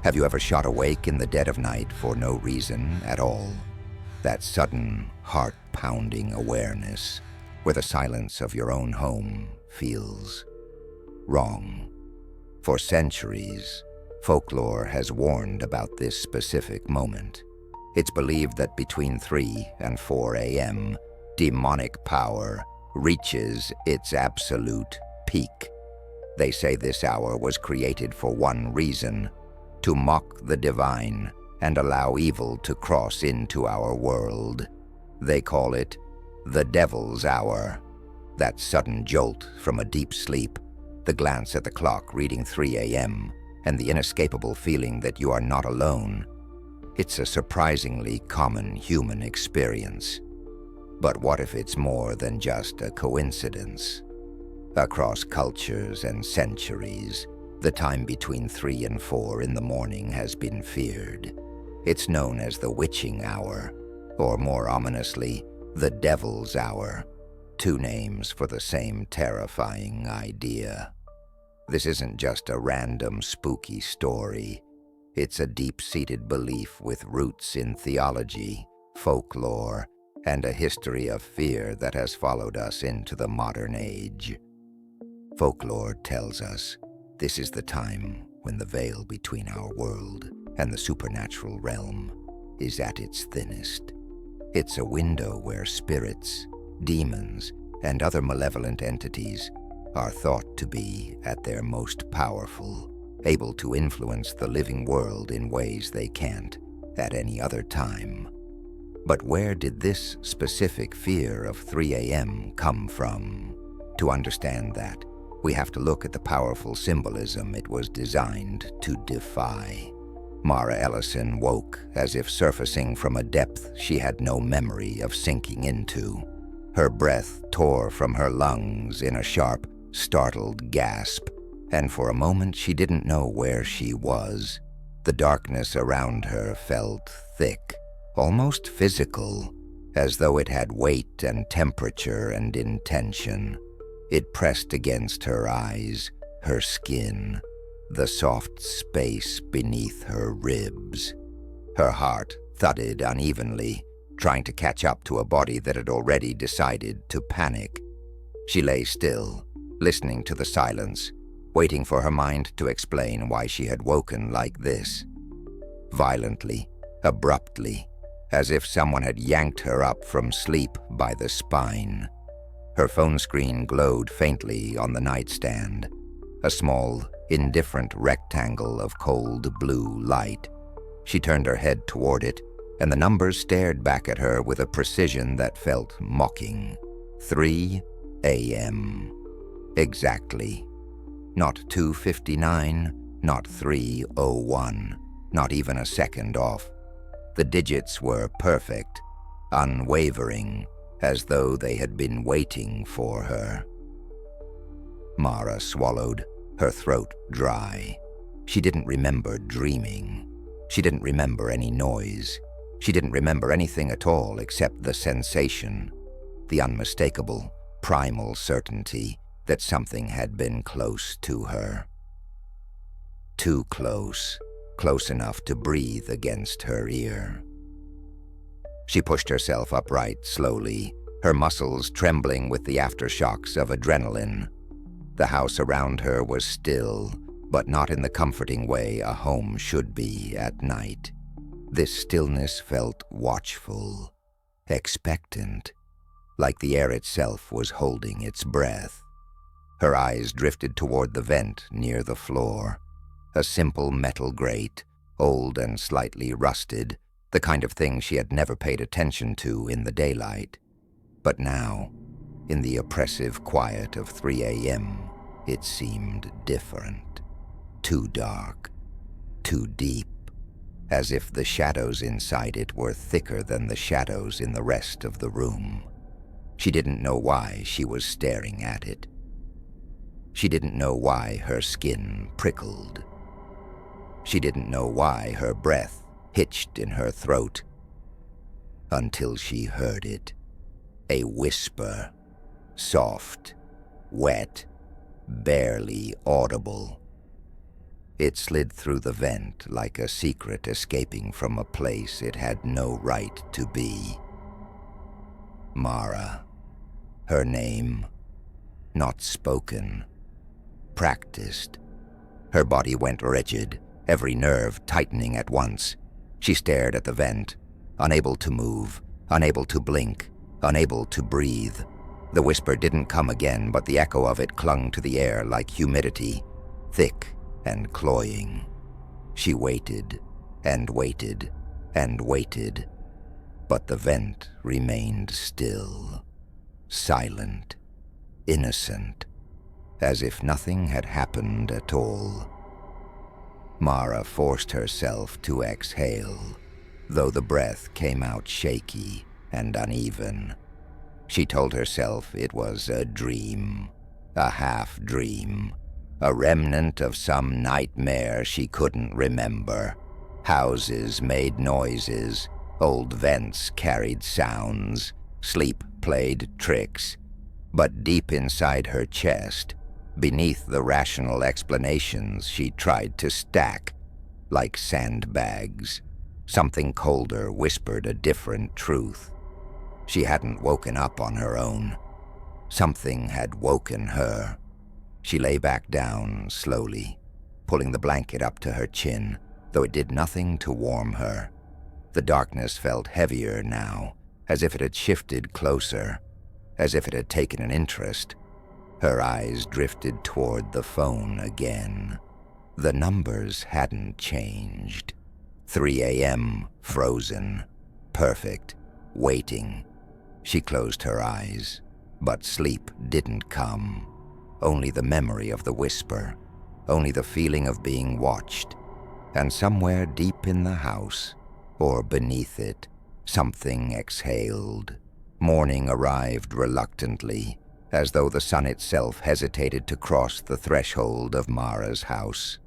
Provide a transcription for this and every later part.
Have you ever shot awake in the dead of night for no reason at all? That sudden, heart-pounding awareness where the silence of your own home feels wrong. For centuries, folklore has warned about this specific moment. It's believed that between 3 and 4 a.m., demonic power reaches its absolute peak. They say this hour was created for one reason: to mock the divine and allow evil to cross into our world. They call it the devil's hour. That sudden jolt from a deep sleep, the glance at the clock reading 3 a.m., and the inescapable feeling that you are not alone. It's a surprisingly common human experience. But what if it's more than just a coincidence? Across cultures and centuries, the time between 3 and 4 in the morning has been feared. It's known as the witching hour, or more ominously, the devil's hour. 2 names for the same terrifying idea. This isn't just a random spooky story. It's a deep-seated belief with roots in theology, folklore, and a history of fear that has followed us into the modern age. Folklore tells us this is the time when the veil between our world and the supernatural realm is at its thinnest. It's a window where spirits, demons, and other malevolent entities are thought to be at their most powerful, able to influence the living world in ways they can't at any other time. But where did this specific fear of 3 a.m. come from? To understand that, we have to look at the powerful symbolism it was designed to defy. Mara Ellison woke as if surfacing from a depth she had no memory of sinking into. Her breath tore from her lungs in a sharp, startled gasp, and for a moment she didn't know where she was. The darkness around her felt thick, almost physical, as though it had weight and temperature and intention. It pressed against her eyes, her skin, the soft space beneath her ribs. Her heart thudded unevenly, trying to catch up to a body that had already decided to panic. She lay still, listening to the silence, waiting for her mind to explain why she had woken like this. Violently, abruptly, as if someone had yanked her up from sleep by the spine. Her phone screen glowed faintly on the nightstand, a small, indifferent rectangle of cold blue light. She turned her head toward it, and the numbers stared back at her with a precision that felt mocking. 3 a.m. Exactly. Not 2:59, not 3:01, not even a second off. The digits were perfect, unwavering, as though they had been waiting for her. Mara swallowed, her throat dry. She didn't remember dreaming. She didn't remember any noise. She didn't remember anything at all except the sensation, the unmistakable, primal certainty that something had been close to her. Too close, close enough to breathe against her ear. She pushed herself upright slowly, her muscles trembling with the aftershocks of adrenaline. The house around her was still, but not in the comforting way a home should be at night. This stillness felt watchful, expectant, like the air itself was holding its breath. Her eyes drifted toward the vent near the floor, a simple metal grate, old and slightly rusted, the kind of thing she had never paid attention to in the daylight. But now, in the oppressive quiet of 3 a.m., it seemed different. Too dark, too deep, as if the shadows inside it were thicker than the shadows in the rest of the room. She didn't know why she was staring at it. She didn't know why her skin prickled. She didn't know why her breath hitched in her throat, until she heard it. A whisper, soft, wet, barely audible. It slid through the vent like a secret escaping from a place it had no right to be. Mara. Her name. Not spoken. Practiced. Her body went rigid, every nerve tightening at once. She stared at the vent, unable to move, unable to blink, unable to breathe. The whisper didn't come again, but the echo of it clung to the air like humidity, thick and cloying. She waited and waited and waited, but the vent remained still, silent, innocent, as if nothing had happened at all. Mara forced herself to exhale, though the breath came out shaky and uneven. She told herself it was a dream, a half-dream, a remnant of some nightmare she couldn't remember. Houses made noises, old vents carried sounds, sleep played tricks. But deep inside her chest, beneath the rational explanations she tried to stack, like sandbags, something colder whispered a different truth. She hadn't woken up on her own. Something had woken her. She lay back down slowly, pulling the blanket up to her chin, though it did nothing to warm her. The darkness felt heavier now, as if it had shifted closer, as if it had taken an interest. Her eyes drifted toward the phone again. The numbers hadn't changed. 3 a.m., frozen, perfect, waiting. She closed her eyes, but sleep didn't come. Only the memory of the whisper, only the feeling of being watched. And somewhere deep in the house, or beneath it, something exhaled. Morning arrived reluctantly, as though the sun itself hesitated to cross the threshold of Mara's house.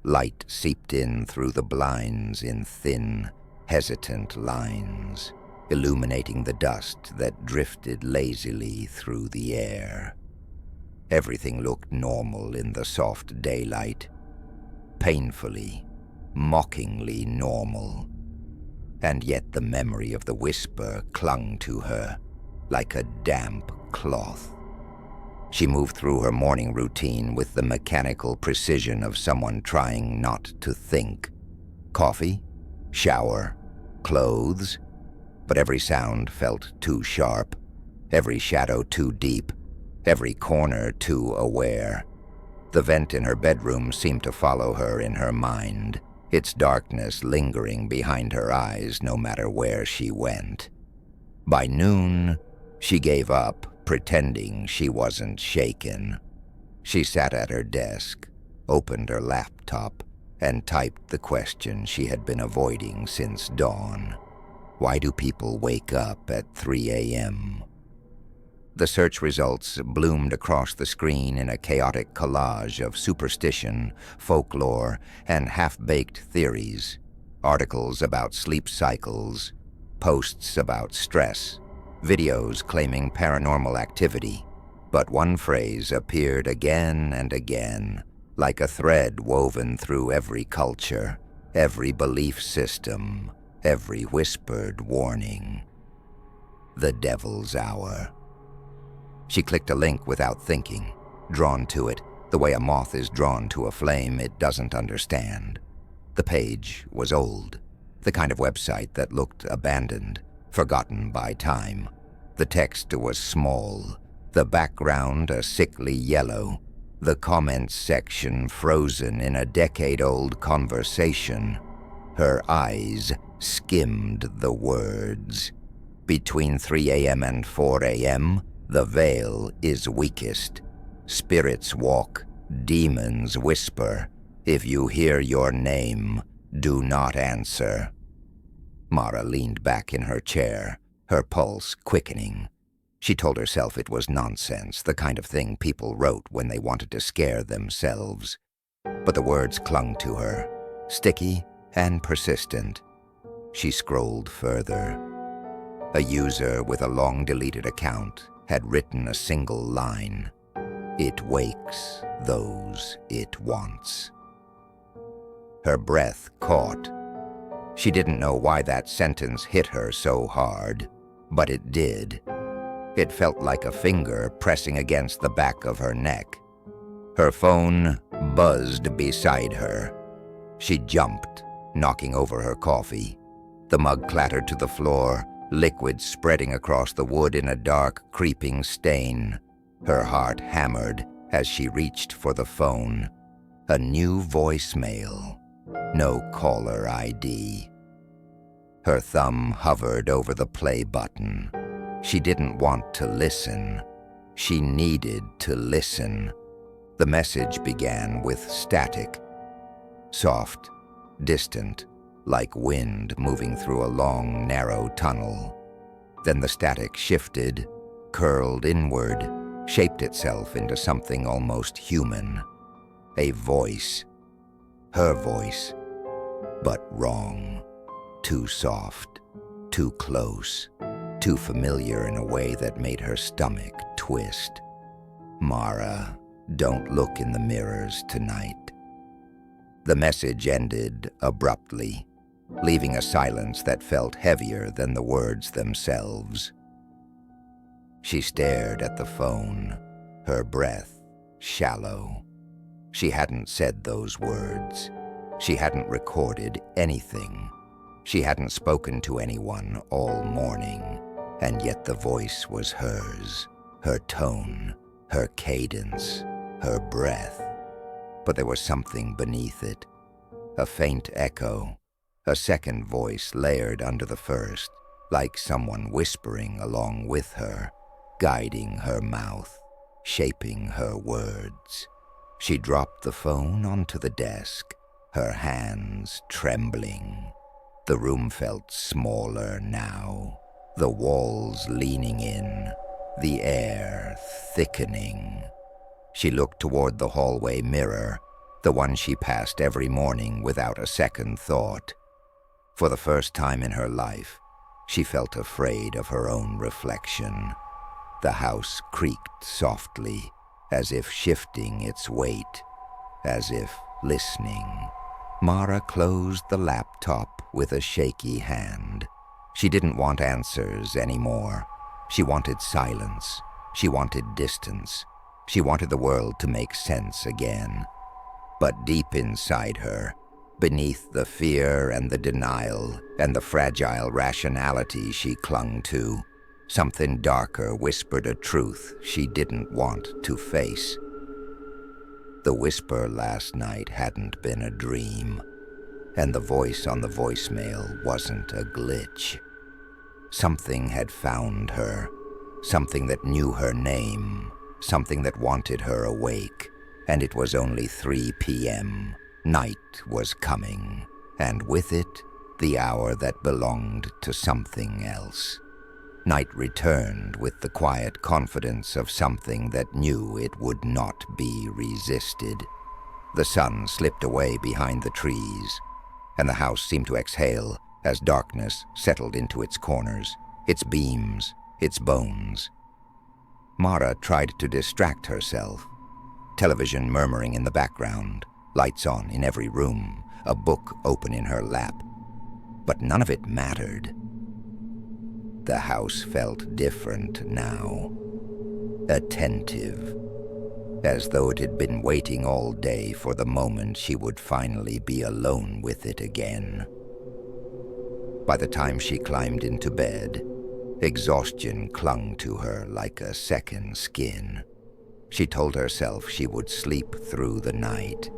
Light seeped in through the blinds in thin, hesitant lines, illuminating the dust that drifted lazily through the air. Everything looked normal in the soft daylight, painfully, mockingly normal. And yet the memory of the whisper clung to her like a damp cloth. She moved through her morning routine with the mechanical precision of someone trying not to think. Coffee, shower, clothes, but every sound felt too sharp, every shadow too deep, every corner too aware. The vent in her bedroom seemed to follow her in her mind, its darkness lingering behind her eyes no matter where she went. By noon, she gave up, pretending she wasn't shaken. She sat at her desk, opened her laptop, and typed the question she had been avoiding since dawn. Why do people wake up at 3 a.m.? The search results bloomed across the screen in a chaotic collage of superstition, folklore, and half-baked theories. Articles about sleep cycles, posts about stress, videos claiming paranormal activity. But one phrase appeared again and again, like a thread woven through every culture, every belief system, every whispered warning. The Devil's Hour. She clicked a link without thinking, drawn to it, the way a moth is drawn to a flame it doesn't understand. The page was old, the kind of website that looked abandoned, forgotten by time. The text was small, the background a sickly yellow, the comments section frozen in a decade-old conversation. Her eyes skimmed the words. Between 3 a.m. and 4 a.m., the veil is weakest. Spirits walk, demons whisper. If you hear your name, do not answer. Mara leaned back in her chair, her pulse quickening. She told herself it was nonsense, the kind of thing people wrote when they wanted to scare themselves. But the words clung to her, sticky and persistent. She scrolled further. A user with a long-deleted account had written a single line. It wakes those it wants. Her breath caught. She didn't know why that sentence hit her so hard, but it did. It felt like a finger pressing against the back of her neck. Her phone buzzed beside her. She jumped, knocking over her coffee. The mug clattered to the floor, liquid spreading across the wood in a dark, creeping stain. Her heart hammered as she reached for the phone. A new voicemail. No caller ID. Her thumb hovered over the play button. She didn't want to listen. She needed to listen. The message began with static. Soft, distant, like wind moving through a long, narrow tunnel. Then the static shifted, curled inward, shaped itself into something almost human. A voice. Her voice. But wrong. Too soft. Too close. Too familiar in a way that made her stomach twist. Mara, don't look in the mirrors tonight. The message ended abruptly, leaving a silence that felt heavier than the words themselves. She stared at the phone, her breath shallow. She hadn't said those words. She hadn't recorded anything. She hadn't spoken to anyone all morning, and yet the voice was hers, her tone, her cadence, her breath. But there was something beneath it, a faint echo, a second voice layered under the first, like someone whispering along with her, guiding her mouth, shaping her words. She dropped the phone onto the desk, her hands trembling. The room felt smaller now, the walls leaning in, the air thickening. She looked toward the hallway mirror, the one she passed every morning without a second thought. For the first time in her life, she felt afraid of her own reflection. The house creaked softly, as if shifting its weight, as if listening. Mara closed the laptop with a shaky hand. She didn't want answers anymore. She wanted silence. She wanted distance. She wanted the world to make sense again. But deep inside her, beneath the fear and the denial and the fragile rationality she clung to, something darker whispered a truth she didn't want to face. The whisper last night hadn't been a dream, and the voice on the voicemail wasn't a glitch. Something had found her, something that knew her name, something that wanted her awake, and it was only 3 p.m. Night was coming, and with it, the hour that belonged to something else. Night returned with the quiet confidence of something that knew it would not be resisted. The sun slipped away behind the trees, and the house seemed to exhale as darkness settled into its corners, its beams, its bones. Mara tried to distract herself. Television murmuring in the background, lights on in every room, a book open in her lap. But none of it mattered. The house felt different now, attentive, as though it had been waiting all day for the moment she would finally be alone with it again. By the time she climbed into bed, exhaustion clung to her like a second skin. She told herself she would sleep through the night.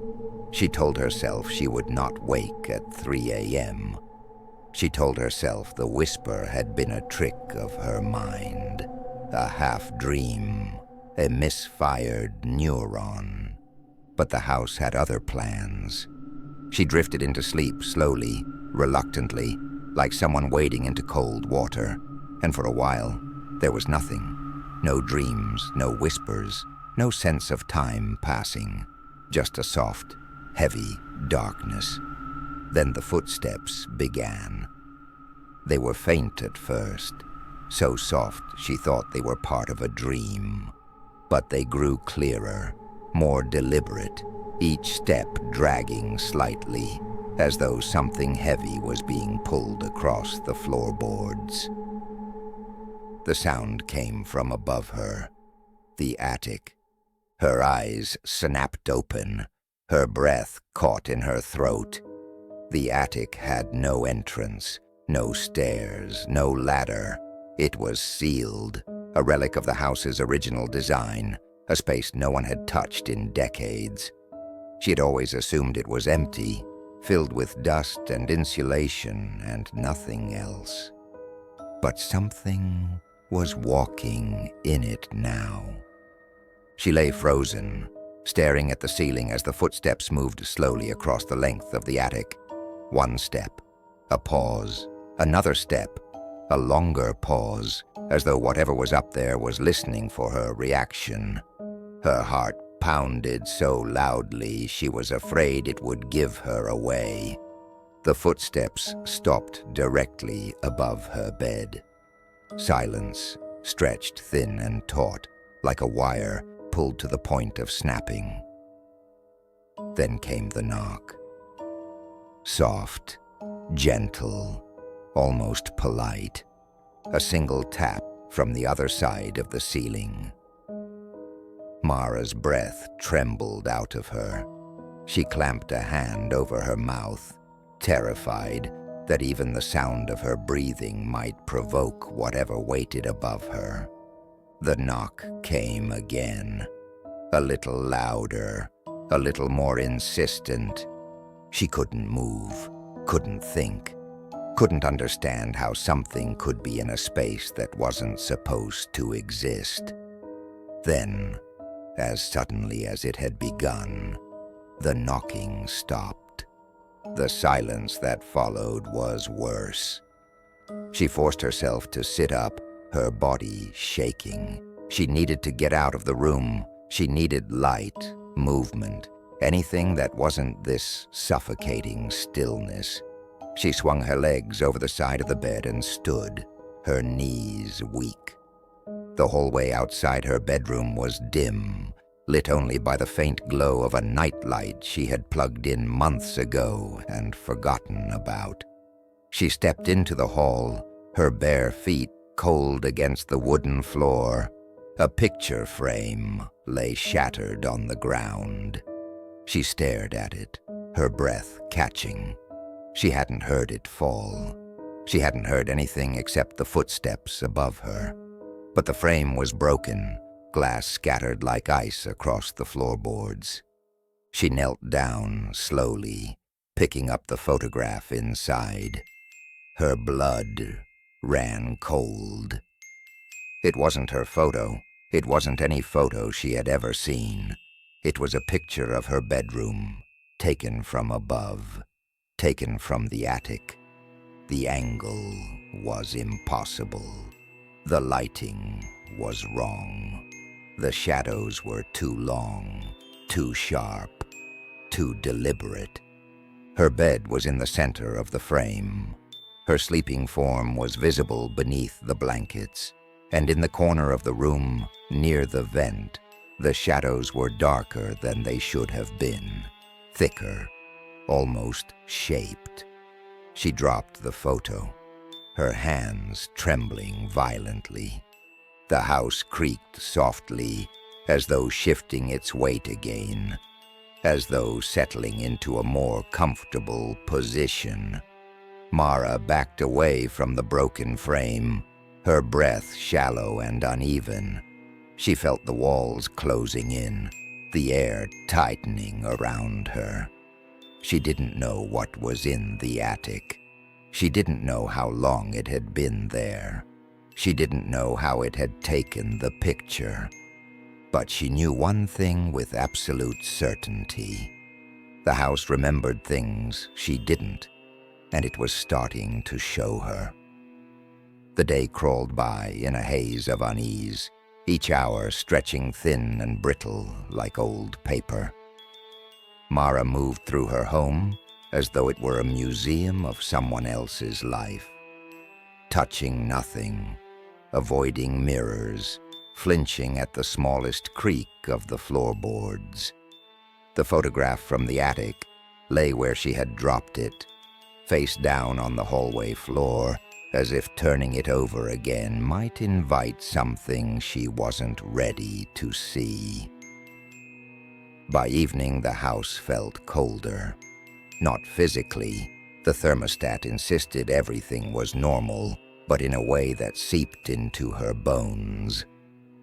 She told herself she would not wake at 3 a.m. She told herself the whisper had been a trick of her mind, a half-dream, a misfired neuron. But the house had other plans. She drifted into sleep slowly, reluctantly, like someone wading into cold water. And for a while, there was nothing. No dreams, no whispers, no sense of time passing. Just a soft, heavy darkness. Then the footsteps began. They were faint at first, so soft she thought they were part of a dream. But they grew clearer, more deliberate, each step dragging slightly, as though something heavy was being pulled across the floorboards. The sound came from above her, the attic. Her eyes snapped open, her breath caught in her throat. The attic had no entrance, no stairs, no ladder. It was sealed, a relic of the house's original design, a space no one had touched in decades. She had always assumed it was empty, filled with dust and insulation and nothing else. But something was walking in it now. She lay frozen, staring at the ceiling as the footsteps moved slowly across the length of the attic. One step, a pause, another step, a longer pause, as though whatever was up there was listening for her reaction. Her heart pounded so loudly she was afraid it would give her away. The footsteps stopped directly above her bed. Silence, stretched thin and taut, like a wire pulled to the point of snapping. Then came the knock. Soft, gentle, almost polite. A single tap from the other side of the ceiling. Mara's breath trembled out of her. She clamped a hand over her mouth, terrified that even the sound of her breathing might provoke whatever waited above her. The knock came again, a little louder, a little more insistent. She couldn't move, couldn't think, couldn't understand how something could be in a space that wasn't supposed to exist. Then, as suddenly as it had begun, the knocking stopped. The silence that followed was worse. She forced herself to sit up, her body shaking. She needed to get out of the room. She needed light, movement, anything that wasn't this suffocating stillness. She swung her legs over the side of the bed and stood, her knees weak. The hallway outside her bedroom was dim, lit only by the faint glow of a nightlight she had plugged in months ago and forgotten about. She stepped into the hall, her bare feet cold against the wooden floor. A picture frame lay shattered on the ground. She stared at it, her breath catching. She hadn't heard it fall. She hadn't heard anything except the footsteps above her. But the frame was broken, glass scattered like ice across the floorboards. She knelt down slowly, picking up the photograph inside. Her blood ran cold. It wasn't her photo. It wasn't any photo she had ever seen. It was a picture of her bedroom, taken from above, taken from the attic. The angle was impossible. The lighting was wrong. The shadows were too long, too sharp, too deliberate. Her bed was in the center of the frame. Her sleeping form was visible beneath the blankets, and in the corner of the room, near the vent, the shadows were darker than they should have been, thicker, almost shaped. She dropped the photo, her hands trembling violently. The house creaked softly, as though shifting its weight again, as though settling into a more comfortable position. Mara backed away from the broken frame, her breath shallow and uneven. She felt the walls closing in, the air tightening around her. She didn't know what was in the attic. She didn't know how long it had been there. She didn't know how it had taken the picture. But she knew one thing with absolute certainty. The house remembered things she didn't, and it was starting to show her. The day crawled by in a haze of unease, each hour stretching thin and brittle like old paper. Mara moved through her home as though it were a museum of someone else's life. Touching nothing, avoiding mirrors, flinching at the smallest creak of the floorboards. The photograph from the attic lay where she had dropped it, face down on the hallway floor, as if turning it over again might invite something she wasn't ready to see. By evening, the house felt colder. Not physically. The thermostat insisted everything was normal, but in a way that seeped into her bones.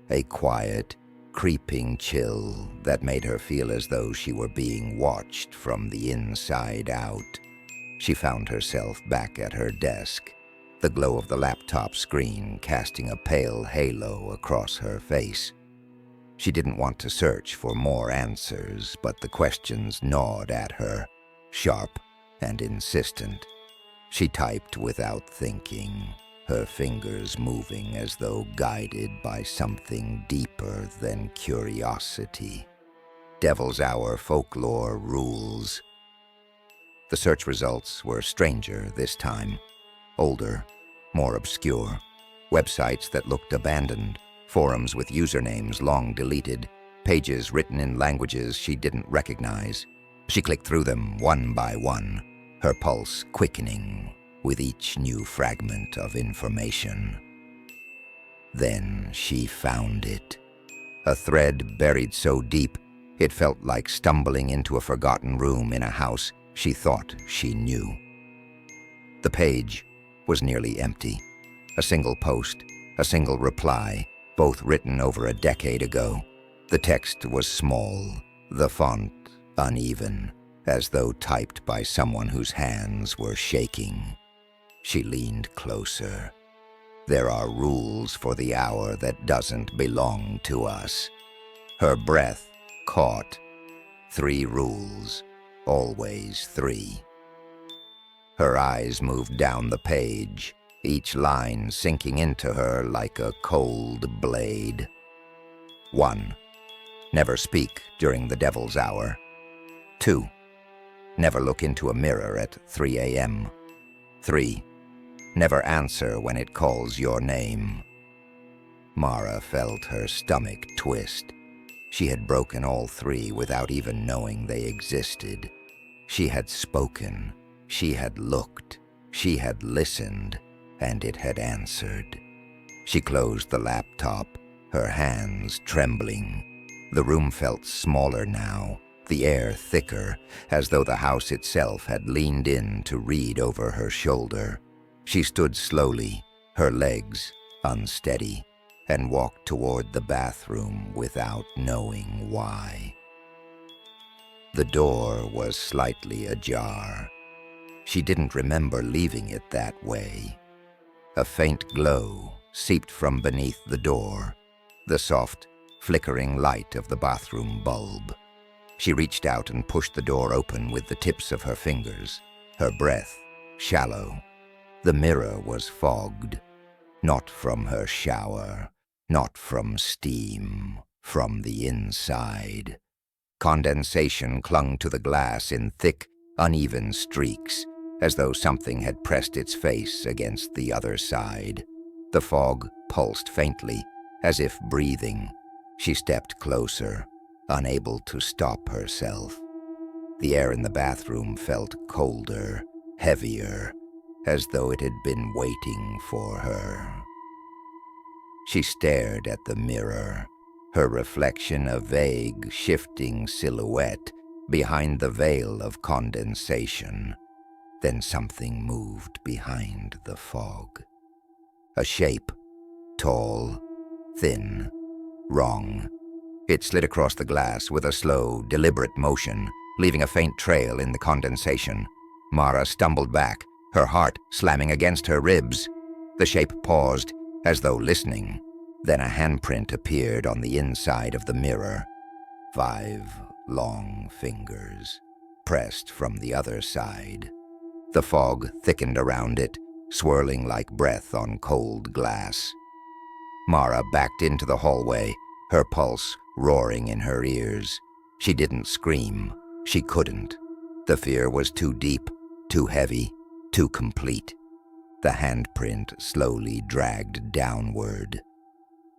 A quiet, creeping chill that made her feel as though she were being watched from the inside out. She found herself back at her desk, the glow of the laptop screen casting a pale halo across her face. She didn't want to search for more answers, but the questions gnawed at her, sharp and insistent. She typed without thinking, her fingers moving as though guided by something deeper than curiosity. Devil's Hour folklore rules. The search results were stranger this time. Older, more obscure. Websites that looked abandoned. Forums with usernames long deleted. Pages written in languages she didn't recognize. She clicked through them one by one, her pulse quickening with each new fragment of information. Then she found it. A thread buried so deep, it felt like stumbling into a forgotten room in a house she thought she knew. The page was nearly empty. A single post, a single reply, both written over a decade ago. The text was small, the font uneven, as though typed by someone whose hands were shaking. She leaned closer. There are rules for the hour that doesn't belong to us. Her breath caught. 3 rules, always 3. Her eyes moved down the page, each line sinking into her like a cold blade. 1. Never speak during the devil's hour. 2. Never look into a mirror at 3 a.m. 3. Never answer when it calls your name. Mara felt her stomach twist. She had broken all 3 without even knowing they existed. She had spoken, she had looked, she had listened, and it had answered. She closed the laptop, her hands trembling. The room felt smaller now, the air thicker, as though the house itself had leaned in to read over her shoulder. She stood slowly, her legs unsteady, and walked toward the bathroom without knowing why. The door was slightly ajar. She didn't remember leaving it that way. A faint glow seeped from beneath the door, the soft, flickering light of the bathroom bulb. She reached out and pushed the door open with the tips of her fingers, her breath shallow. The mirror was fogged, not from her shower, not from steam, from the inside. Condensation clung to the glass in thick, uneven streaks, as though something had pressed its face against the other side. The fog pulsed faintly, as if breathing. She stepped closer, unable to stop herself. The air in the bathroom felt colder, heavier, as though it had been waiting for her. She stared at the mirror, her reflection a vague, shifting silhouette behind the veil of condensation. Then something moved behind the fog. A shape, tall, thin, wrong. It slid across the glass with a slow, deliberate motion, leaving a faint trail in the condensation. Mara stumbled back, her heart slamming against her ribs. The shape paused, as though listening. Then a handprint appeared on the inside of the mirror. 5 long fingers, pressed from the other side. The fog thickened around it, swirling like breath on cold glass. Mara backed into the hallway, her pulse roaring in her ears. She didn't scream. She couldn't. The fear was too deep, too heavy, too complete. The handprint slowly dragged downward,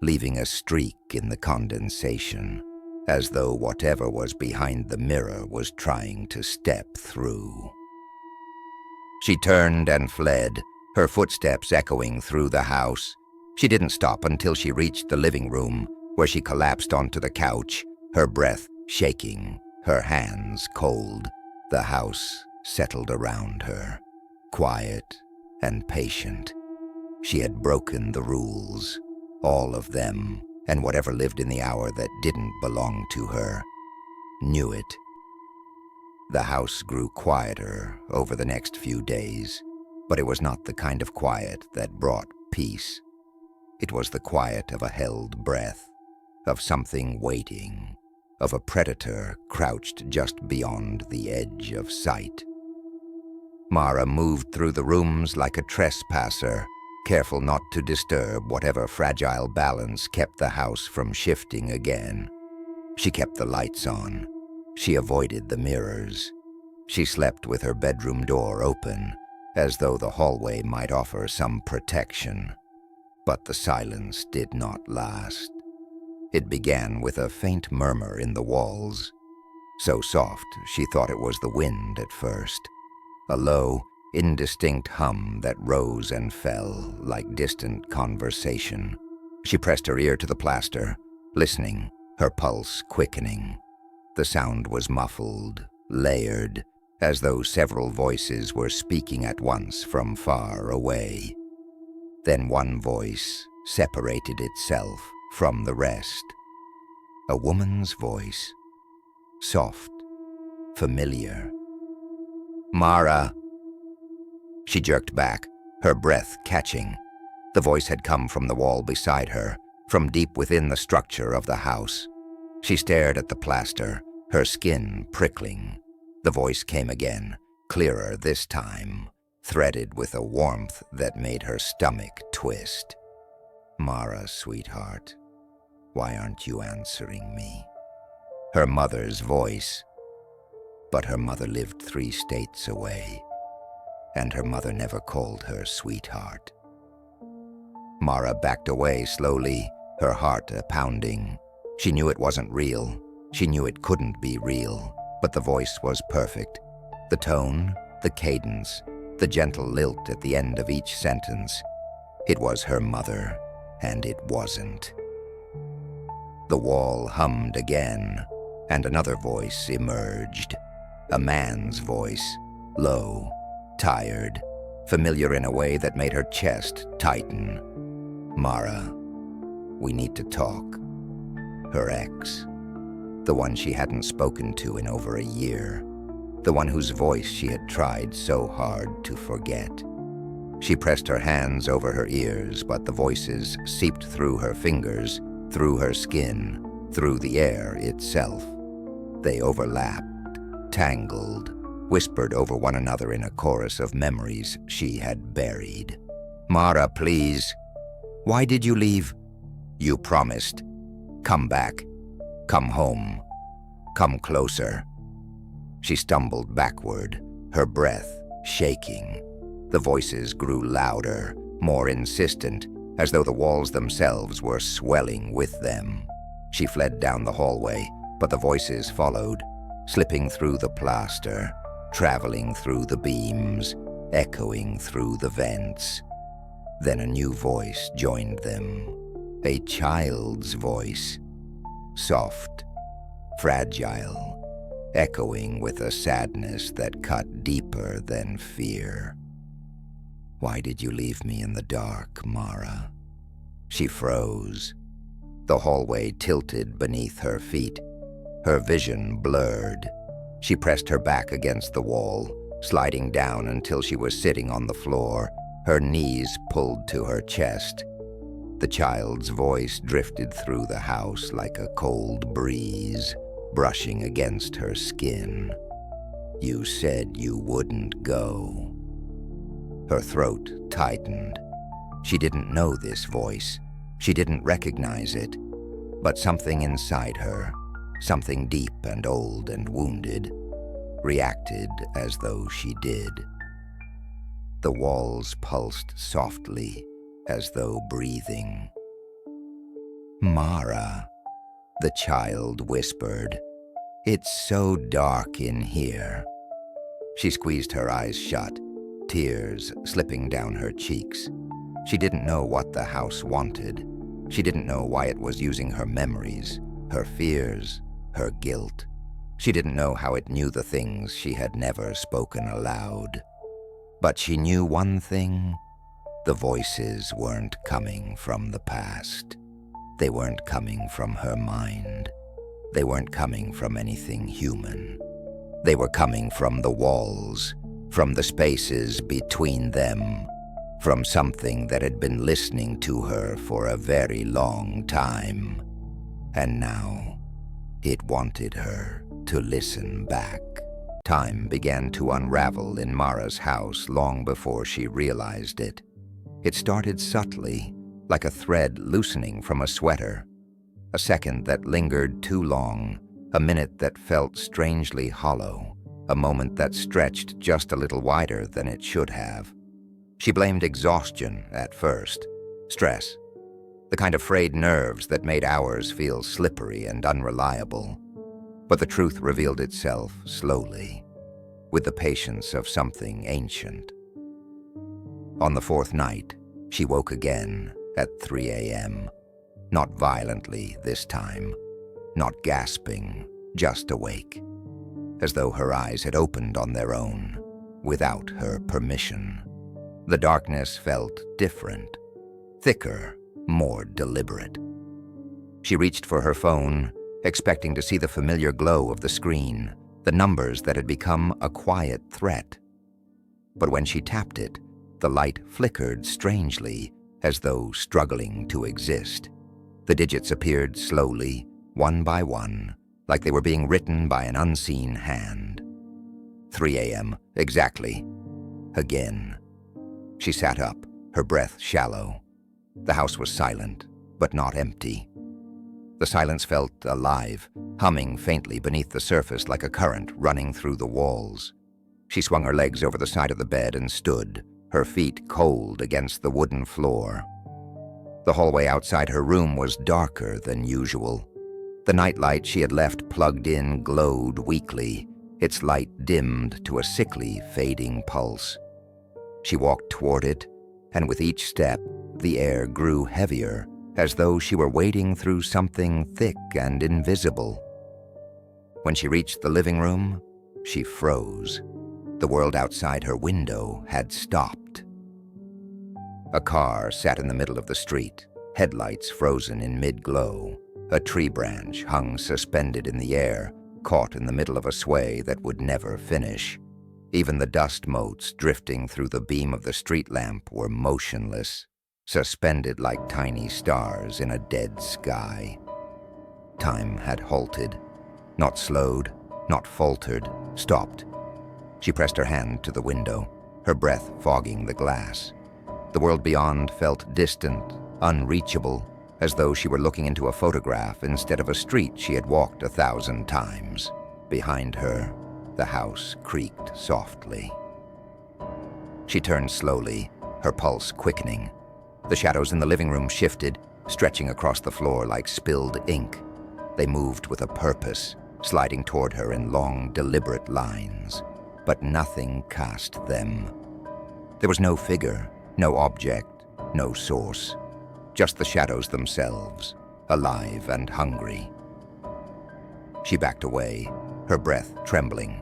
leaving a streak in the condensation. as though whatever was behind the mirror was trying to step through. She turned and fled, her footsteps echoing through the house. She didn't stop until she reached the living room, where she collapsed onto the couch, her breath shaking, her hands cold. The house settled around her, quiet and patient. She had broken the rules, all of them, and whatever lived in the hour that didn't belong to her knew it. The house grew quieter over the next few days, but it was not the kind of quiet that brought peace. It was the quiet of a held breath, of something waiting, of a predator crouched just beyond the edge of sight. Mara moved through the rooms like a trespasser, careful not to disturb whatever fragile balance kept the house from shifting again. She kept the lights on. She avoided the mirrors. She slept with her bedroom door open, as though the hallway might offer some protection. But the silence did not last. It began with a faint murmur in the walls, so soft she thought it was the wind at first, a low, indistinct hum that rose and fell like distant conversation. She pressed her ear to the plaster, listening, her pulse quickening. The sound was muffled, layered, as though several voices were speaking at once from far away. Then one voice separated itself from the rest. A woman's voice, soft, familiar. "Mara." She jerked back, her breath catching. The voice had come from the wall beside her, from deep within the structure of the house. She stared at the plaster, her skin prickling. The voice came again, clearer this time, threaded with a warmth that made her stomach twist. "Mara, sweetheart, why aren't you answering me?" Her mother's voice. But her mother lived 3 states away, and her mother never called her sweetheart. Mara backed away slowly, her heart a-pounding. She knew it wasn't real. She knew it couldn't be real, but the voice was perfect. The tone, the cadence, the gentle lilt at the end of each sentence. It was her mother, and it wasn't. The wall hummed again, and another voice emerged. A man's voice, low, tired, familiar in a way that made her chest tighten. "Mara, we need to talk." Her ex, the one she hadn't spoken to in over a year, the one whose voice she had tried so hard to forget. She pressed her hands over her ears, but the voices seeped through her fingers, through her skin, through the air itself. They overlapped, tangled, whispered over one another in a chorus of memories she had buried. "Mara, please. Why did you leave? You promised. Come back. Come home. Come closer." She stumbled backward, her breath shaking. The voices grew louder, more insistent, as though the walls themselves were swelling with them. She fled down the hallway, but the voices followed, slipping through the plaster, traveling through the beams, echoing through the vents. Then a new voice joined them, a child's voice, soft, fragile, echoing with a sadness that cut deeper than fear. "Why did you leave me in the dark, Mara?" She froze. The hallway tilted beneath her feet, her vision blurred. She pressed her back against the wall, sliding down until she was sitting on the floor, her knees pulled to her chest. The child's voice drifted through the house like a cold breeze, brushing against her skin. "You said you wouldn't go." Her throat tightened. She didn't know this voice. She didn't recognize it. But something inside her, something deep and old and wounded, reacted as though she did. The walls pulsed softly, as though breathing. "Mara." The child whispered, "It's so dark in here." She squeezed her eyes shut, tears slipping down her cheeks. She didn't know what the house wanted. She didn't know why it was using her memories, her fears, her guilt. She didn't know how it knew the things she had never spoken aloud. But she knew one thing: the voices weren't coming from the past. They weren't coming from her mind. They weren't coming from anything human. They were coming from the walls, from the spaces between them, from something that had been listening to her for a very long time. And now, it wanted her to listen back. Time began to unravel in Mara's house long before she realized it. It started subtly, like a thread loosening from a sweater. A second that lingered too long, a minute that felt strangely hollow, a moment that stretched just a little wider than it should have. She blamed exhaustion at first, stress, the kind of frayed nerves that made hours feel slippery and unreliable. But the truth revealed itself slowly, with the patience of something ancient. On the fourth night, she woke again at 3 a.m., not violently this time, not gasping, just awake, as though her eyes had opened on their own, without her permission. The darkness felt different, thicker, more deliberate. She reached for her phone, expecting to see the familiar glow of the screen, the numbers that had become a quiet threat. But when she tapped it, the light flickered strangely, as though struggling to exist. The digits appeared slowly, one by one, like they were being written by an unseen hand. 3 a.m., exactly. Again. She sat up, her breath shallow. The house was silent, but not empty. The silence felt alive, humming faintly beneath the surface like a current running through the walls. She swung her legs over the side of the bed and stood, her feet cold against the wooden floor. The hallway outside her room was darker than usual. The nightlight she had left plugged in glowed weakly, its light dimmed to a sickly, fading pulse. She walked toward it, and with each step, the air grew heavier, as though she were wading through something thick and invisible. When she reached the living room, she froze. The world outside her window had stopped. A car sat in the middle of the street, headlights frozen in mid-glow. A tree branch hung suspended in the air, caught in the middle of a sway that would never finish. Even the dust motes drifting through the beam of the street lamp were motionless, suspended like tiny stars in a dead sky. Time had halted, not slowed, not faltered, stopped. She pressed her hand to the window, her breath fogging the glass. The world beyond felt distant, unreachable, as though she were looking into a photograph instead of a street she had walked 1,000 times. Behind her, the house creaked softly. She turned slowly, her pulse quickening. The shadows in the living room shifted, stretching across the floor like spilled ink. They moved with a purpose, sliding toward her in long, deliberate lines. But nothing cast them. There was no figure, no object, no source. Just the shadows themselves, alive and hungry. She backed away, her breath trembling.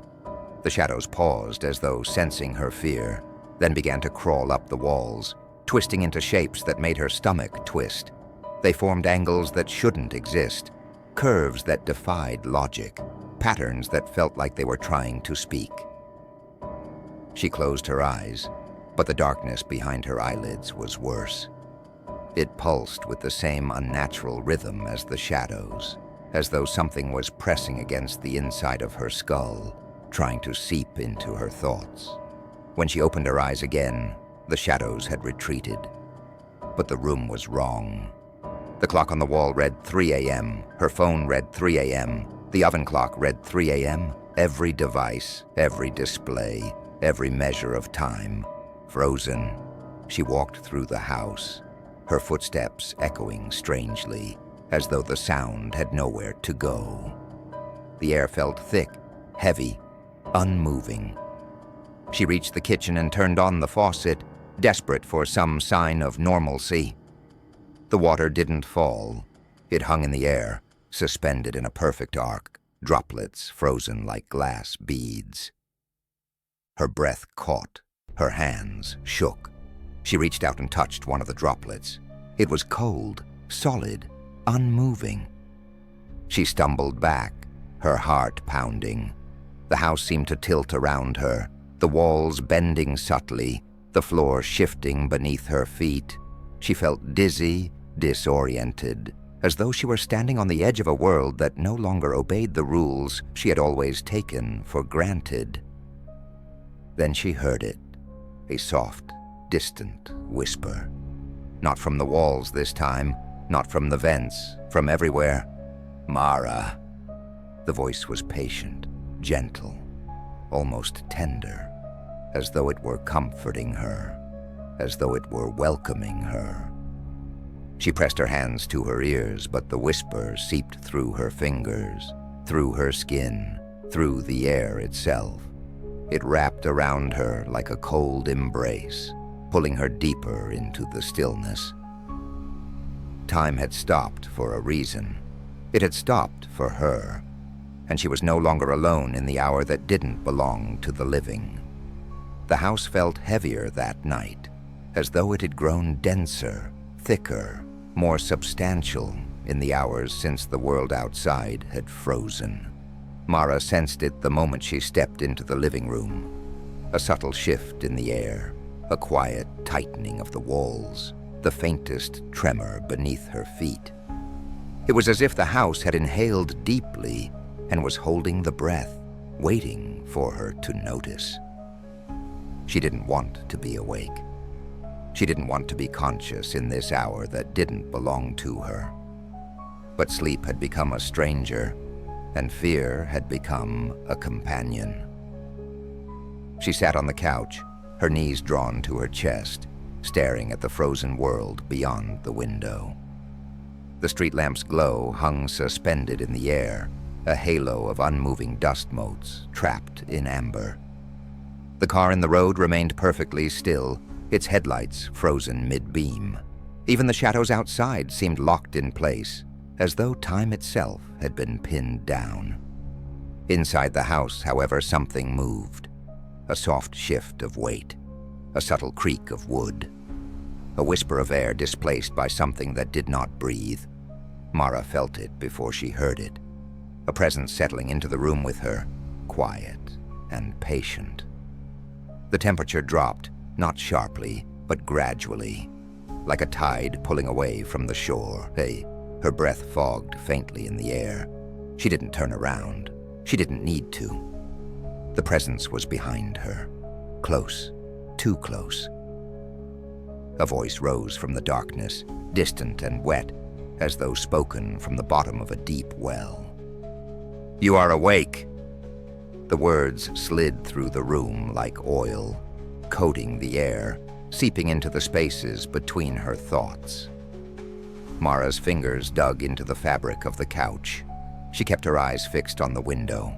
The shadows paused as though sensing her fear, then began to crawl up the walls, twisting into shapes that made her stomach twist. They formed angles that shouldn't exist, curves that defied logic, patterns that felt like they were trying to speak. She closed her eyes, but the darkness behind her eyelids was worse. It pulsed with the same unnatural rhythm as the shadows, as though something was pressing against the inside of her skull, trying to seep into her thoughts. When she opened her eyes again, the shadows had retreated. But the room was wrong. The clock on the wall read 3 a.m., her phone read 3 a.m., the oven clock read 3 a.m., every device, every display, every measure of time. Frozen, she walked through the house, her footsteps echoing strangely, as though the sound had nowhere to go. The air felt thick, heavy, unmoving. She reached the kitchen and turned on the faucet, desperate for some sign of normalcy. The water didn't fall. It hung in the air, suspended in a perfect arc, droplets frozen like glass beads. Her breath caught. Her hands shook. She reached out and touched one of the droplets. It was cold, solid, unmoving. She stumbled back, her heart pounding. The house seemed to tilt around her, the walls bending subtly, the floor shifting beneath her feet. She felt dizzy, disoriented, as though she were standing on the edge of a world that no longer obeyed the rules she had always taken for granted. Then she heard it, a soft, distant whisper. Not from the walls this time, not from the vents, from everywhere. "Mara." The voice was patient, gentle, almost tender, as though it were comforting her, as though it were welcoming her. She pressed her hands to her ears, but the whisper seeped through her fingers, through her skin, through the air itself. It wrapped around her like a cold embrace, pulling her deeper into the stillness. Time had stopped for a reason. It had stopped for her, and she was no longer alone in the hour that didn't belong to the living. The house felt heavier that night, as though it had grown denser, thicker, more substantial in the hours since the world outside had frozen. Mara sensed it the moment she stepped into the living room. A subtle shift in the air, a quiet tightening of the walls, the faintest tremor beneath her feet. It was as if the house had inhaled deeply and was holding the breath, waiting for her to notice. She didn't want to be awake. She didn't want to be conscious in this hour that didn't belong to her. But sleep had become a stranger, and fear had become a companion. She sat on the couch, her knees drawn to her chest, staring at the frozen world beyond the window. The street lamp's glow hung suspended in the air, a halo of unmoving dust motes trapped in amber. The car in the road remained perfectly still, its headlights frozen mid-beam. Even the shadows outside seemed locked in place, as though time itself had been pinned down. Inside the house, however, something moved. A soft shift of weight, a subtle creak of wood, a whisper of air displaced by something that did not breathe. Mara felt it before she heard it, a presence settling into the room with her, quiet and patient. The temperature dropped, not sharply, but gradually, like a tide pulling away from the shore. Her breath fogged faintly in the air. She didn't turn around. She didn't need to. The presence was behind her, close, too close. A voice rose from the darkness, distant and wet, as though spoken from the bottom of a deep well. "You are awake." The words slid through the room like oil, coating the air, seeping into the spaces between her thoughts. Mara's fingers dug into the fabric of the couch. She kept her eyes fixed on the window,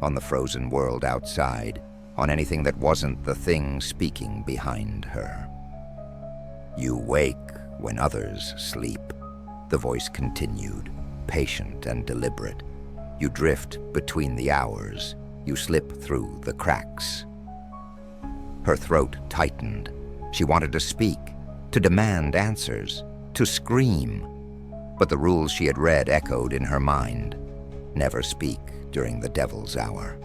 on the frozen world outside, on anything that wasn't the thing speaking behind her. "You wake when others sleep," the voice continued, patient and deliberate. "You drift between the hours. You slip through the cracks." Her throat tightened. She wanted to speak, to demand answers, to scream. But the rules she had read echoed in her mind. Never speak during the devil's hour.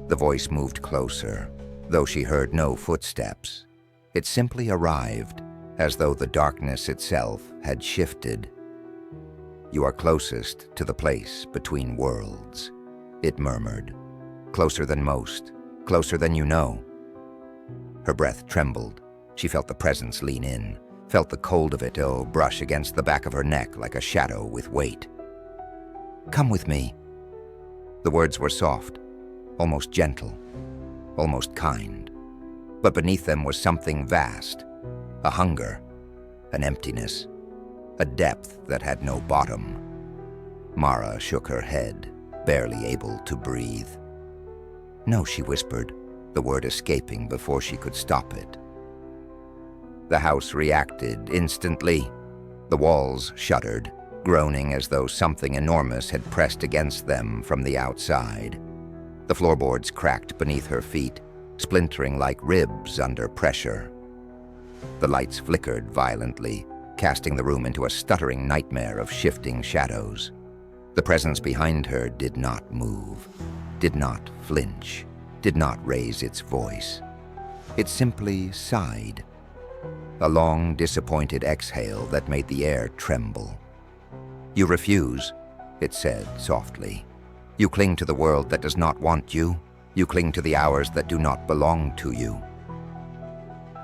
The voice moved closer, though she heard no footsteps. It simply arrived, as though the darkness itself had shifted. "You are closest to the place between worlds," it murmured. "Closer than most, closer than you know." Her breath trembled. She felt the presence lean in, felt the cold of it brush against the back of her neck like a shadow with weight. "Come with me." The words were soft, almost gentle, almost kind. But beneath them was something vast, a hunger, an emptiness. a depth that had no bottom. Mara shook her head, barely able to breathe. "No," she whispered, the word escaping before she could stop it. The house reacted instantly. The walls shuddered, groaning as though something enormous had pressed against them from the outside. The floorboards cracked beneath her feet, splintering like ribs under pressure. The lights flickered violently, casting the room into a stuttering nightmare of shifting shadows. The presence behind her did not move, did not flinch, did not raise its voice. It simply sighed, a long, disappointed exhale that made the air tremble. "You refuse," it said softly. "You cling to the world that does not want you. You cling to the hours that do not belong to you."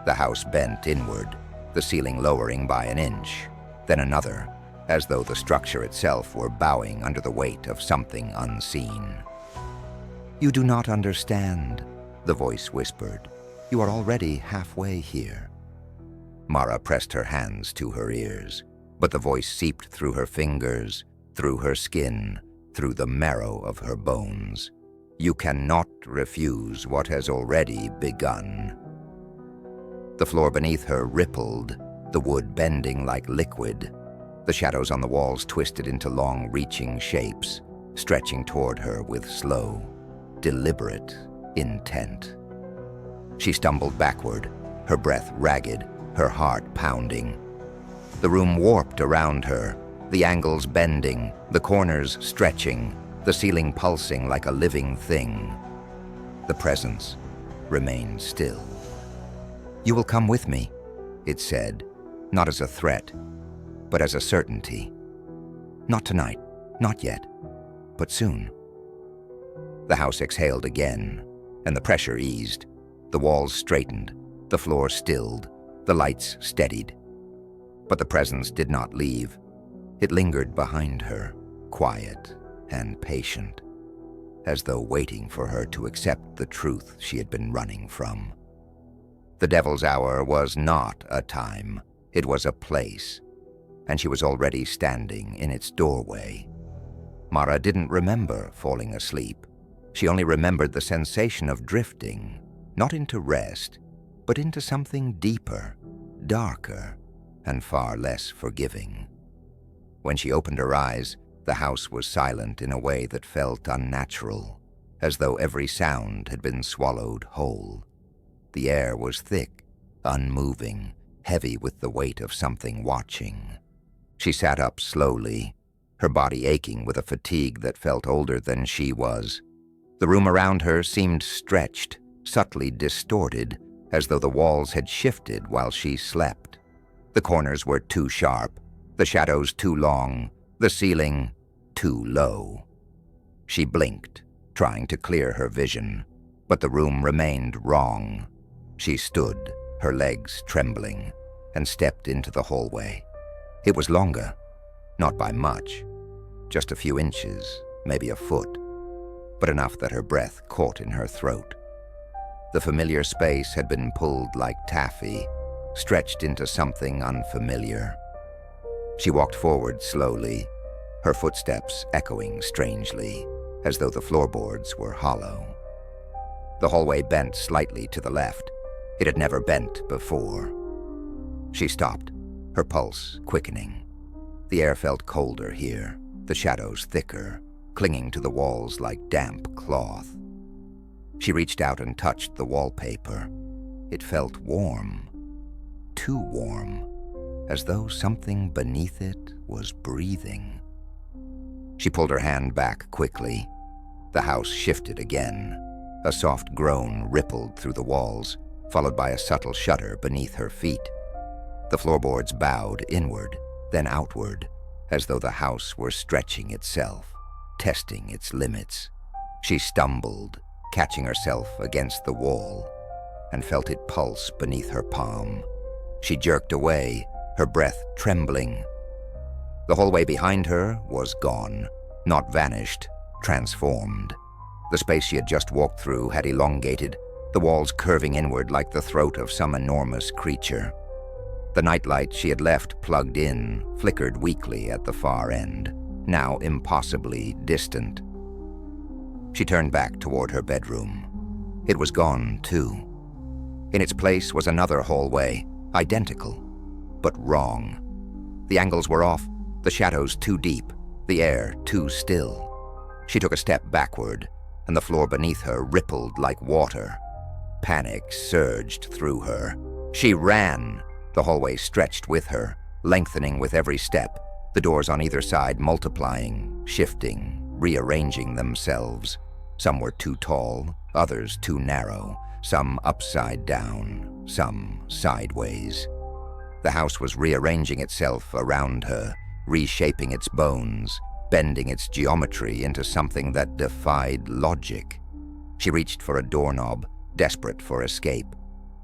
The house bent inward, the ceiling lowering by an inch, then another, as though the structure itself were bowing under the weight of something unseen. "You do not understand," the voice whispered. "You are already halfway here." Mara pressed her hands to her ears, but the voice seeped through her fingers, through her skin, through the marrow of her bones. "You cannot refuse what has already begun." The floor beneath her rippled, the wood bending like liquid. The shadows on the walls twisted into long, reaching shapes, stretching toward her with slow, deliberate intent. She stumbled backward, her breath ragged, her heart pounding. The room warped around her, the angles bending, the corners stretching, the ceiling pulsing like a living thing. The presence remained still. "You will come with me," it said, not as a threat, but as a certainty. "Not tonight, not yet, but soon." The house exhaled again, and the pressure eased. The walls straightened, the floor stilled, the lights steadied. But the presence did not leave. It lingered behind her, quiet and patient, as though waiting for her to accept the truth she had been running from. The Devil's Hour was not a time, it was a place, and she was already standing in its doorway. Mara didn't remember falling asleep. She only remembered the sensation of drifting, not into rest, but into something deeper, darker, and far less forgiving. When she opened her eyes, the house was silent in a way that felt unnatural, as though every sound had been swallowed whole. The air was thick, unmoving, heavy with the weight of something watching. She sat up slowly, her body aching with a fatigue that felt older than she was. The room around her seemed stretched, subtly distorted, as though the walls had shifted while she slept. The corners were too sharp, the shadows too long, the ceiling too low. She blinked, trying to clear her vision, but the room remained wrong. She stood, her legs trembling, and stepped into the hallway. It was longer, not by much, just a few inches, maybe a foot, but enough that her breath caught in her throat. The familiar space had been pulled like taffy, stretched into something unfamiliar. She walked forward slowly, her footsteps echoing strangely, as though the floorboards were hollow. The hallway bent slightly to the left. It had never bent before. She stopped, her pulse quickening. The air felt colder here, the shadows thicker, clinging to the walls like damp cloth. She reached out and touched the wallpaper. It felt warm, too warm, as though something beneath it was breathing. She pulled her hand back quickly. The house shifted again. A soft groan rippled through the walls, followed by a subtle shudder beneath her feet. The floorboards bowed inward, then outward, as though the house were stretching itself, testing its limits. She stumbled, catching herself against the wall, and felt it pulse beneath her palm. She jerked away, her breath trembling. The hallway behind her was gone, not vanished, transformed. The space she had just walked through had elongated, the walls curving inward like the throat of some enormous creature. The nightlight she had left plugged in flickered weakly at the far end, now impossibly distant. She turned back toward her bedroom. It was gone, too. In its place was another hallway, identical, but wrong. The angles were off, the shadows too deep, the air too still. She took a step backward, and the floor beneath her rippled like water. Panic surged through her. She ran. The hallway stretched with her, lengthening with every step, the doors on either side multiplying, shifting, rearranging themselves. Some were too tall, others too narrow, some upside down, some sideways. The house was rearranging itself around her, reshaping its bones, bending its geometry into something that defied logic. She reached for a doorknob, desperate for escape,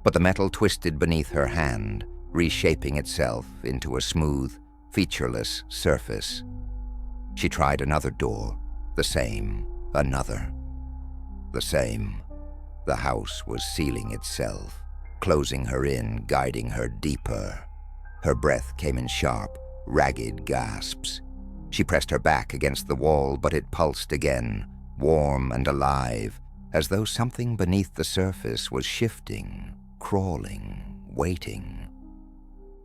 but the metal twisted beneath her hand, reshaping itself into a smooth, featureless surface. She tried another door, the same, another. The same. The house was sealing itself, closing her in, guiding her deeper. Her breath came in sharp, ragged gasps. She pressed her back against the wall, but it pulsed again, warm and alive, as though something beneath the surface was shifting, crawling, waiting.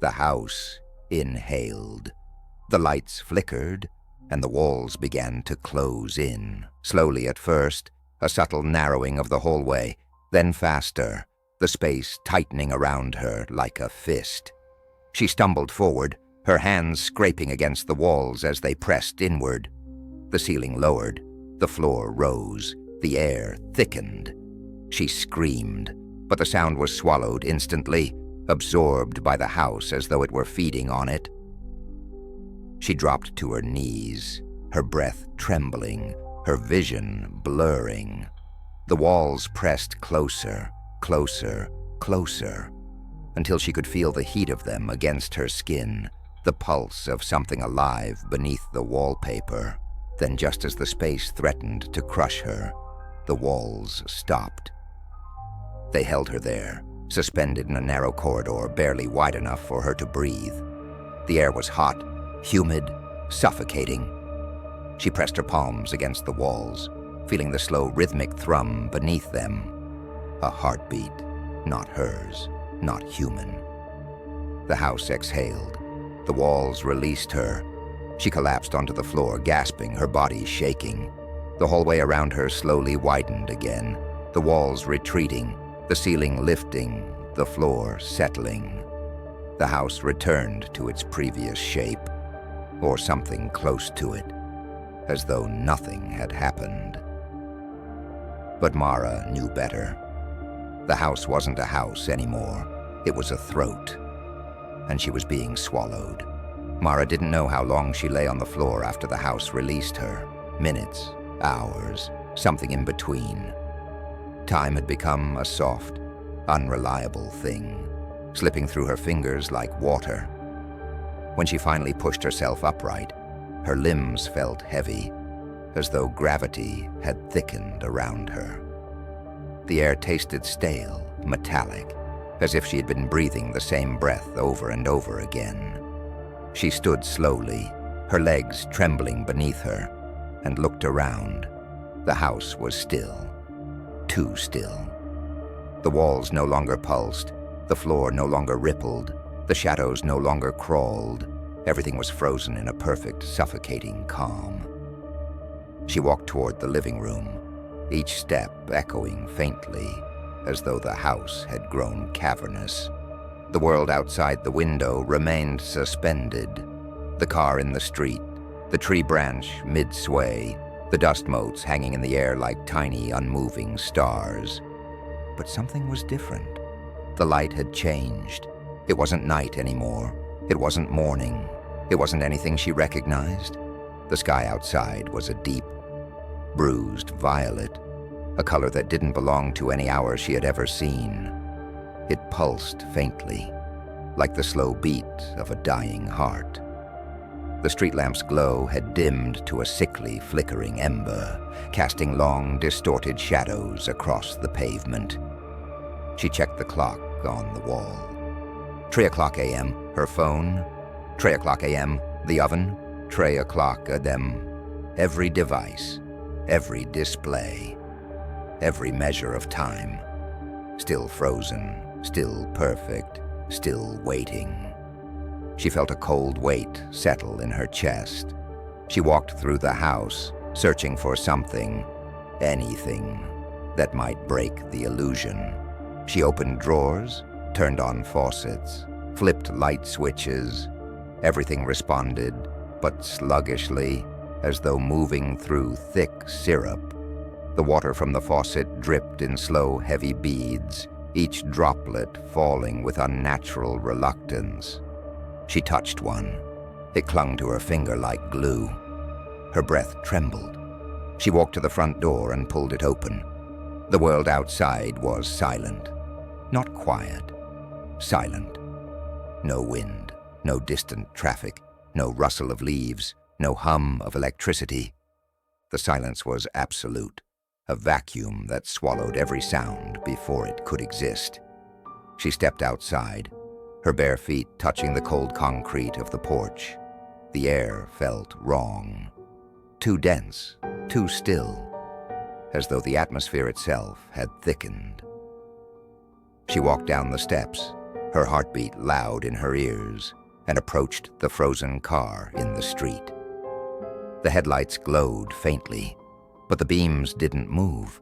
The house inhaled. The lights flickered, and the walls began to close in, slowly at first, a subtle narrowing of the hallway, then faster, the space tightening around her like a fist. She stumbled forward, her hands scraping against the walls as they pressed inward. The ceiling lowered, the floor rose, the air thickened. She screamed, but the sound was swallowed instantly, absorbed by the house as though it were feeding on it. She dropped to her knees, her breath trembling, her vision blurring. The walls pressed closer, closer, closer, until she could feel the heat of them against her skin, the pulse of something alive beneath the wallpaper. Then, just as the space threatened to crush her, the walls stopped. They held her there, suspended in a narrow corridor barely wide enough for her to breathe. The air was hot, humid, suffocating. She pressed her palms against the walls, feeling the slow rhythmic thrum beneath them. A heartbeat, not hers, not human. The house exhaled. The walls released her. She collapsed onto the floor, gasping, her body shaking. The hallway around her slowly widened again, the walls retreating, the ceiling lifting, the floor settling. The house returned to its previous shape, or something close to it, as though nothing had happened. But Mara knew better. The house wasn't a house anymore. It was a throat, and she was being swallowed. Mara didn't know how long she lay on the floor after the house released her. Minutes, hours, something in between. Time had become a soft, unreliable thing, slipping through her fingers like water. When she finally pushed herself upright, her limbs felt heavy, as though gravity had thickened around her. The air tasted stale, metallic, as if she had been breathing the same breath over and over again. She stood slowly, her legs trembling beneath her, and looked around. The house was still, too still. The walls no longer pulsed, the floor no longer rippled, the shadows no longer crawled. Everything was frozen in a perfect, suffocating calm. She walked toward the living room, each step echoing faintly, as though the house had grown cavernous. The world outside the window remained suspended. The car in the street, the tree branch mid-sway, the dust motes hanging in the air like tiny, unmoving stars. But something was different. The light had changed. It wasn't night anymore. It wasn't morning. It wasn't anything she recognized. The sky outside was a deep, bruised violet, a color that didn't belong to any hour she had ever seen. It pulsed faintly, like the slow beat of a dying heart. The street lamp's glow had dimmed to a sickly, flickering ember, casting long, distorted shadows across the pavement. She checked the clock on the wall. 3 o'clock a.m., her phone. 3 o'clock a.m., the oven. 3 o'clock a.m., every device, every display, every measure of time. Still frozen, still perfect, still waiting. She felt a cold weight settle in her chest. She walked through the house, searching for something, anything, that might break the illusion. She opened drawers, turned on faucets, flipped light switches. Everything responded, but sluggishly, as though moving through thick syrup. The water from the faucet dripped in slow, heavy beads, each droplet falling with unnatural reluctance. She touched one. It clung to her finger like glue. Her breath trembled. She walked to the front door and pulled it open. The world outside was silent. Not quiet. Silent. No wind, no distant traffic, no rustle of leaves, no hum of electricity. The silence was absolute, a vacuum that swallowed every sound before it could exist. She stepped outside, her bare feet touching the cold concrete of the porch. The air felt wrong. Too dense, too still, as though the atmosphere itself had thickened. She walked down the steps, her heartbeat loud in her ears, and approached the frozen car in the street. The headlights glowed faintly, but the beams didn't move.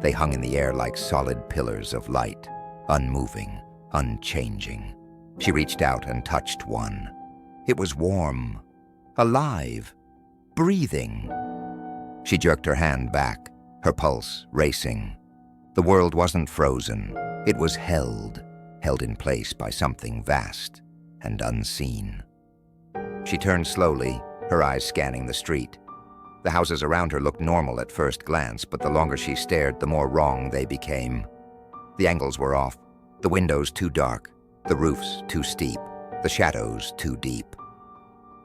They hung in the air like solid pillars of light, unmoving, unchanging. She reached out and touched one. It was warm, alive, breathing. She jerked her hand back, her pulse racing. The world wasn't frozen. It was held in place by something vast and unseen. She turned slowly, her eyes scanning the street. The houses around her looked normal at first glance, but the longer she stared, the more wrong they became. The angles were off, the windows too dark, the roofs too steep, the shadows too deep.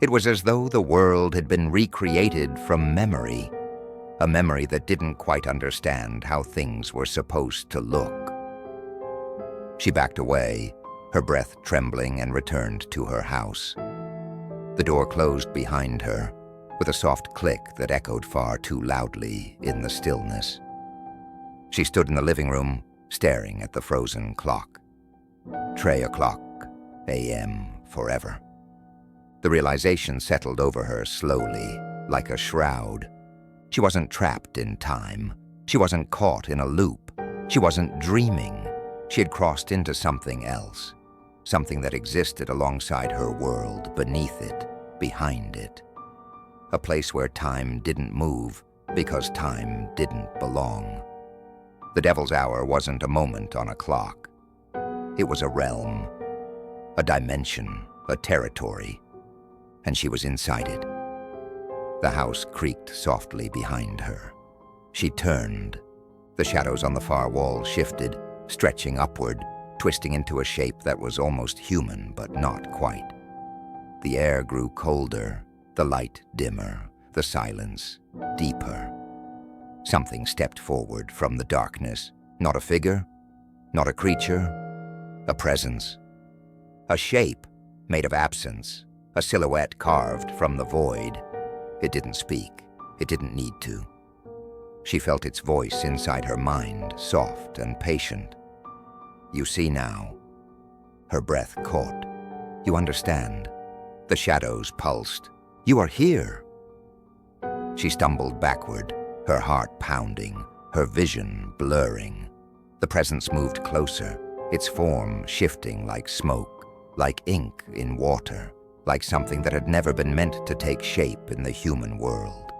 It was as though the world had been recreated from memory, a memory that didn't quite understand how things were supposed to look. She backed away, her breath trembling, and returned to her house. The door closed behind her, with a soft click that echoed far too loudly in the stillness. She stood in the living room, staring at the frozen clock. 3 o'clock a.m. forever. The realization settled over her slowly, like a shroud. She wasn't trapped in time. She wasn't caught in a loop. She wasn't dreaming. She had crossed into something else, something that existed alongside her world, beneath it, behind it. A place where time didn't move because time didn't belong. The Devil's Hour wasn't a moment on a clock. It was a realm, a dimension, a territory, and she was inside it. The house creaked softly behind her. She turned. The shadows on the far wall shifted, stretching upward, twisting into a shape that was almost human, but not quite. The air grew colder, the light dimmer, the silence deeper. Something stepped forward from the darkness. Not a figure, not a creature, a presence. A shape made of absence, a silhouette carved from the void. It didn't speak. It didn't need to. She felt its voice inside her mind, soft and patient. You see now. Her breath caught. You understand. The shadows pulsed. You are here. She stumbled backward, her heart pounding, her vision blurring. The presence moved closer, its form shifting like smoke, like ink in water, like something that had never been meant to take shape in the human world.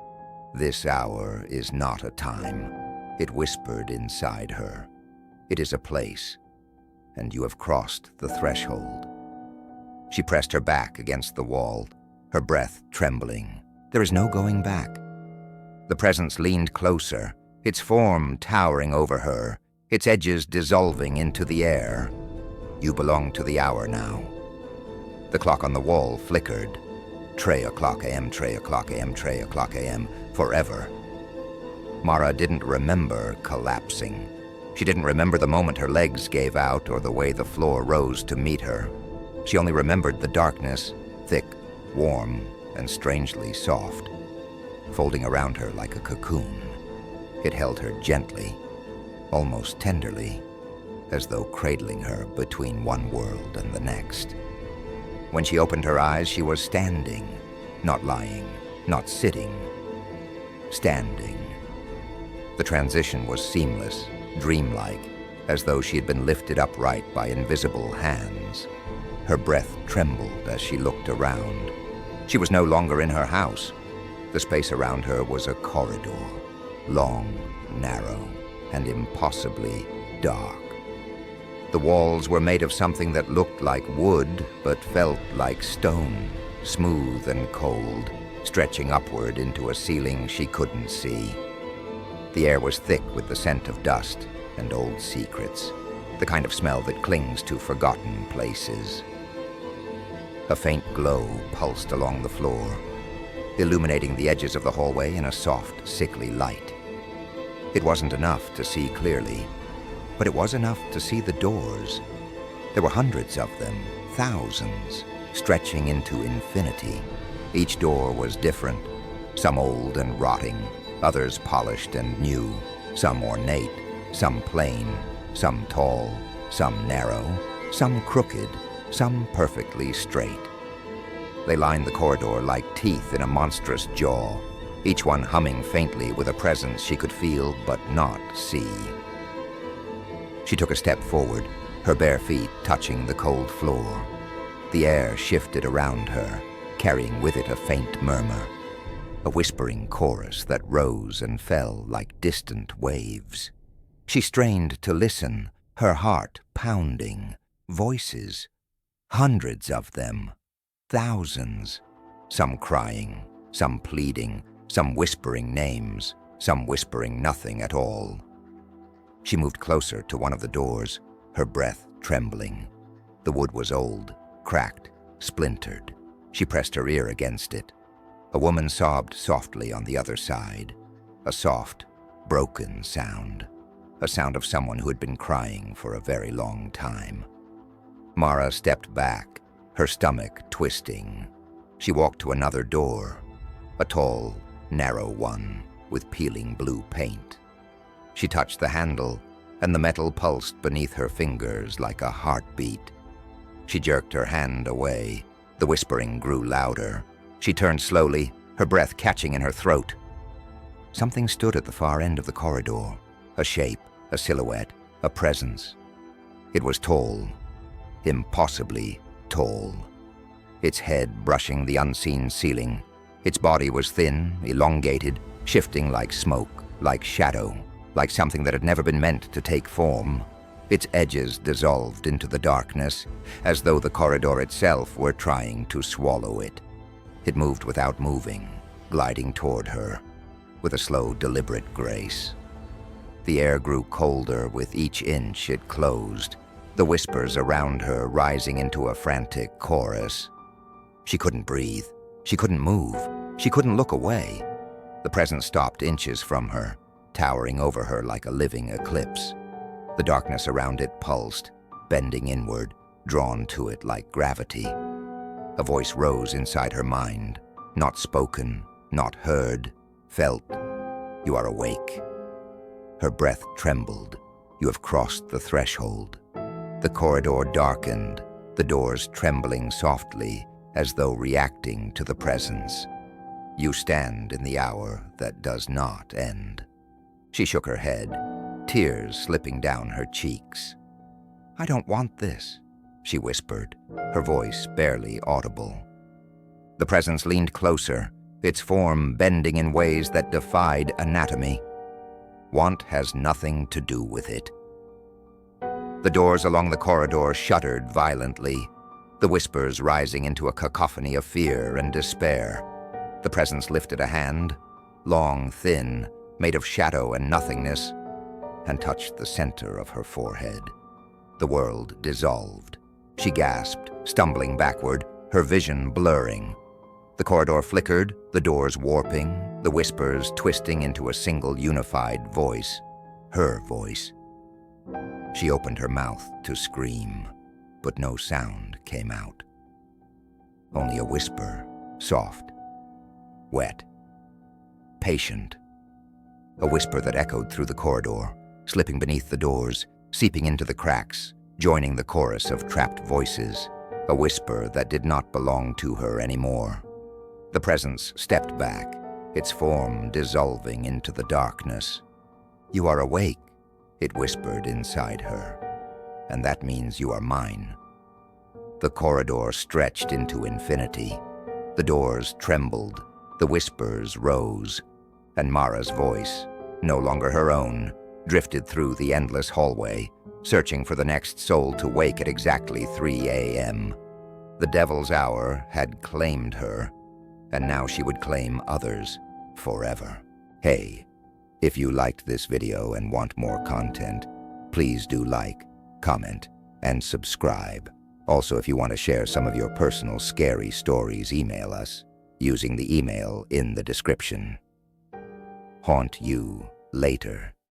This hour is not a time, it whispered inside her. It is a place, and you have crossed the threshold. She pressed her back against the wall, her breath trembling. There is no going back. The presence leaned closer, its form towering over her, its edges dissolving into the air. You belong to the hour now. The clock on the wall flickered. 3 o'clock a.m., 3 o'clock a.m., 3 o'clock a.m., forever. Mara didn't remember collapsing. She didn't remember the moment her legs gave out or the way the floor rose to meet her. She only remembered the darkness, thick, warm, and strangely soft, folding around her like a cocoon. It held her gently, almost tenderly, as though cradling her between one world and the next. When she opened her eyes, she was standing, not lying, not sitting, standing. The transition was seamless, dreamlike, as though she had been lifted upright by invisible hands. Her breath trembled as she looked around. She was no longer in her house. The space around her was a corridor, long, narrow, and impossibly dark. The walls were made of something that looked like wood, but felt like stone, smooth and cold, stretching upward into a ceiling she couldn't see. The air was thick with the scent of dust and old secrets, the kind of smell that clings to forgotten places. A faint glow pulsed along the floor, illuminating the edges of the hallway in a soft, sickly light. It wasn't enough to see clearly, but it was enough to see the doors. There were hundreds of them, thousands, stretching into infinity. Each door was different, some old and rotting, others polished and new, some ornate, some plain, some tall, some narrow, some crooked, some perfectly straight. They lined the corridor like teeth in a monstrous jaw, each one humming faintly with a presence she could feel but not see. She took a step forward, her bare feet touching the cold floor. The air shifted around her, carrying with it a faint murmur, a whispering chorus that rose and fell like distant waves. She strained to listen, her heart pounding. Voices, hundreds of them, thousands, some crying, some pleading, some whispering names, some whispering nothing at all. She moved closer to one of the doors, her breath trembling. The wood was old, cracked, splintered. She pressed her ear against it. A woman sobbed softly on the other side, a soft, broken sound, a sound of someone who had been crying for a very long time. Mara stepped back, her stomach twisting. She walked to another door, a tall, narrow one with peeling blue paint. She touched the handle, and the metal pulsed beneath her fingers like a heartbeat. She jerked her hand away. The whispering grew louder. She turned slowly, her breath catching in her throat. Something stood at the far end of the corridor, a shape, a silhouette, a presence. It was tall, impossibly tall, its head brushing the unseen ceiling. Its body was thin, elongated, shifting like smoke, like shadow, like something that had never been meant to take form. Its edges dissolved into the darkness, as though the corridor itself were trying to swallow it. It moved without moving, gliding toward her, with a slow, deliberate grace. The air grew colder with each inch it closed, the whispers around her rising into a frantic chorus. She couldn't breathe. She couldn't move. She couldn't look away. The presence stopped inches from her, towering over her like a living eclipse. The darkness around it pulsed, bending inward, drawn to it like gravity. A voice rose inside her mind, not spoken, not heard, felt. You are awake. Her breath trembled. You have crossed the threshold. The corridor darkened, the doors trembling softly as though reacting to the presence. You stand in the hour that does not end. She shook her head, tears slipping down her cheeks. I don't want this, she whispered, her voice barely audible. The presence leaned closer, its form bending in ways that defied anatomy. Want has nothing to do with it. The doors along the corridor shuddered violently, the whispers rising into a cacophony of fear and despair. The presence lifted a hand, long, thin, made of shadow and nothingness, and touched the center of her forehead. The world dissolved. She gasped, stumbling backward, her vision blurring. The corridor flickered, the doors warping, the whispers twisting into a single unified voice, her voice. She opened her mouth to scream. but no sound came out. Only a whisper, soft, wet, patient. A whisper that echoed through the corridor, slipping beneath the doors, seeping into the cracks, joining the chorus of trapped voices. A whisper that did not belong to her anymore. The presence stepped back, its form dissolving into the darkness. "You are awake," it whispered inside her, "and that means you are mine." The corridor stretched into infinity. The doors trembled, the whispers rose, and Mara's voice, no longer her own, drifted through the endless hallway, searching for the next soul to wake at exactly 3 a.m. The devil's hour had claimed her, and now she would claim others forever. Hey, if you liked this video and want more content, please do like, comment, and subscribe. Also, if you want to share some of your personal scary stories, email us using the email in the description. Haunt you later.